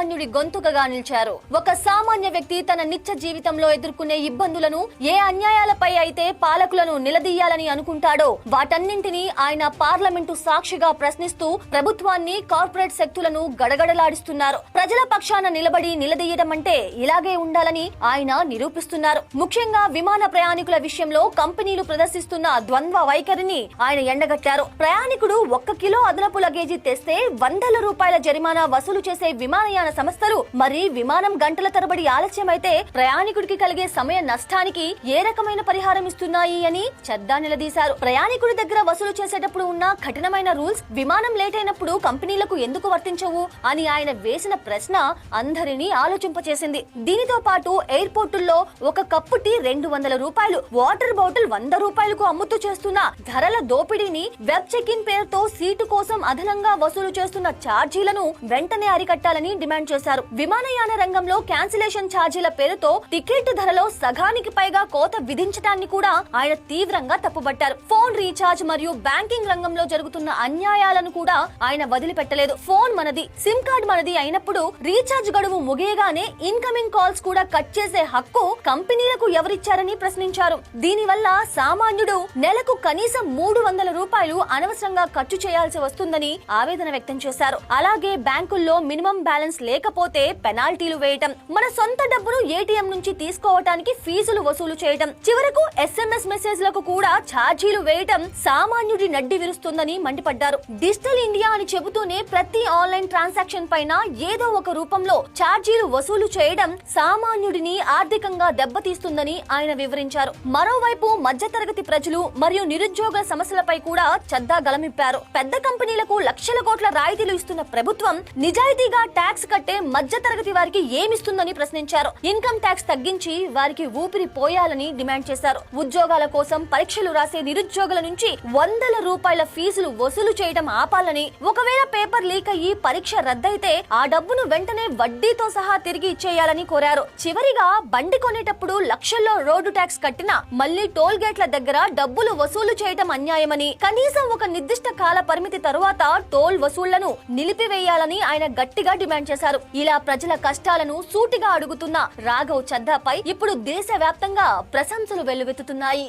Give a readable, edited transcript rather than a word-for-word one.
సామాన్యుడి గొంతుకగా నిలిచారు. ఒక సామాన్య వ్యక్తి తన నిత్య జీవితంలో ఎదుర్కొనే ఇబ్బందులను, ఏ అన్యాయాలపై అయితే పాలకులను నిలదీయాలని అనుకుంటాడో వాటన్నింటినీ ఆయన పార్లమెంటు సాక్షిగా ప్రశ్నిస్తూ ప్రభుత్వాన్ని, కార్పొరేట్ శక్తులను గడగడలాడిస్తున్నారు. ప్రజల పక్షాన నిలబడి నిలదీయడం అంటే ఇలాగే ఉండాలని ఆయన నిరూపిస్తున్నారు. ముఖ్యంగా విమాన ప్రయాణికుల విషయంలో కంపెనీలు ప్రదర్శిస్తున్న ద్వంద్వ వైఖరిని ఆయన ఎండగట్టారు. ప్రయాణికుడు 1 కిలో అదనపు లగేజీ తెస్తే వందల రూపాయల జరిమానా వసూలు చేసే విమానయాన సంస్థలు, మరి విమానం గంటల తరబడి ఆలస్యమైతే ప్రయాణికుడికి కలిగే సమయ నష్టానికి ఏ రకమైన పరిహారం ఇస్తున్నాయి అని చెడ్డా నిలదీశారు. ప్రయాణికుడి దగ్గర వసూలు చేసేటప్పుడు ఉన్న కఠినమైన రూల్స్ విమానం లేట్ అయినప్పుడు కంపెనీలకు ఎందుకు వర్తించవు అని ఆయన వేసిన ప్రశ్న అందరినీ ఆలోచింపచేసింది. దీనితో పాటు ఎయిర్పోర్టుల్లో ఒక కప్పు టీ 200 రూపాయలు, వాటర్ బాటిల్ 100 రూపాయలకు అమ్ముతూ చేస్తున్న ధరల దోపిడీని, వెబ్ చెక్ ఇన్ పేరుతో సీటు కోసం అదనంగా వసూలు చేస్తున్న ఛార్జీలను వెంటనే అరికట్టాలని డిమాండ్ చేశారు. విమానయాన రంగంలో క్యాన్సిలేషన్ ఛార్జీల పేరుతో టికెట్ ధరలో సగానికి పైగా కోత విధించడాన్ని కూడా ఆయన తీవ్రంగా తప్పుబట్టారు. ఫోన్ రీఛార్జ్ మరియు బ్యాంకింగ్ రంగంలో జరుగుతున్న అన్యాయాలను కూడా ఆయన వదిలిపెట్టలేదు. ఫోన్ మనది, సిమ్ కార్డ్ మనది అయినప్పుడు రీఛార్జ్ గడువు ముగియగానే ఇన్కమింగ్ కాల్స్ కూడా కట్ చేసే హక్కు కంపెనీలకు ఎవరిచ్చారని ప్రశ్నించారు. దీనివల్ల సామాన్యుడు నెలకు కనీసం 300 రూపాయలు అనవసరంగా ఖర్చు చేయాల్సి వస్తుందని ఆవేదన వ్యక్తం చేశారు. అలాగే బ్యాంకుల్లో మినిమం బ్యాలెన్స్ లేకపోతే పెనాల్టీలు వేయటం, మన సొంత డబ్బును ఏటీఎం నుంచి తీసుకోవటానికి ఫీజులు వసూలు చేయటం, చివరకు SMS మెసేజ్లకు కూడా ఛార్జీలు వేయటం సామాన్యుడి నడ్డి విరుస్తుందని మండిపడ్డారు. డిజిటల్ ఇండియా అని చెబుతూనే ప్రతి ఆన్లైన్ ట్రాన్సాక్షన్ పైన ఏదో ఒక రూపంలో ఛార్జీలు వసూలు చేయడం సామాన్యుడిని ఆర్థికంగా దెబ్బతీస్తుందని ఆయన వివరించారు. మరోవైపు మధ్యతరగతి ప్రజలు మరియు నిరుద్యోగుల సమస్యలపై కూడా చద్దా గలమిప్పారు. పెద్ద కంపెనీలకు లక్షల కోట్ల రాయితీలు ఇస్తున్న ప్రభుత్వం నిజాయితీగా ట్యాక్స్ కట్టే మధ్యతరగతి వారికి ఏమిస్తుందని ప్రశ్నించారు. ఇన్కమ్ ట్యాక్స్ తగ్గించి వారికి ఊపిరి పోయాలని డిమాండ్ చేశారు. ఉద్యోగాల కోసం పరీక్షలు రాసే నిరుద్యోగుల నుంచి వందల రూపాయల ఫీజులు వసూలు చేయడం ఆపాలని, ఒకవేళ పేపర్ లీక్ అయ్యి పరీక్ష రద్దయితే ఆ డబ్బును వెంటనే వడ్డీతో సహా తిరిగి ఇచ్చేయాలని కోరారు. చివరిగా బండి కొనేటప్పుడు లక్షల్లో రోడ్డు ట్యాక్స్ కట్టినా మళ్లీ టోల్ గేట్ల దగ్గర డబ్బులు వసూలు చేయడం అన్యాయమని, కనీసం ఒక నిర్దిష్ట కాల పరిమితి తరువాత టోల్ వసూళ్లను నిలిపివేయాలని ఆయన గట్టిగా డిమాండ్ చేశారు. ఇలా ప్రజల కష్టాలను సూటిగా అడుగుతున్న రాఘవ్ చద్దాపై ఇప్పుడు దేశవ్యాప్తంగా ప్రశంసలు వెల్లువెత్తుతున్నాయి.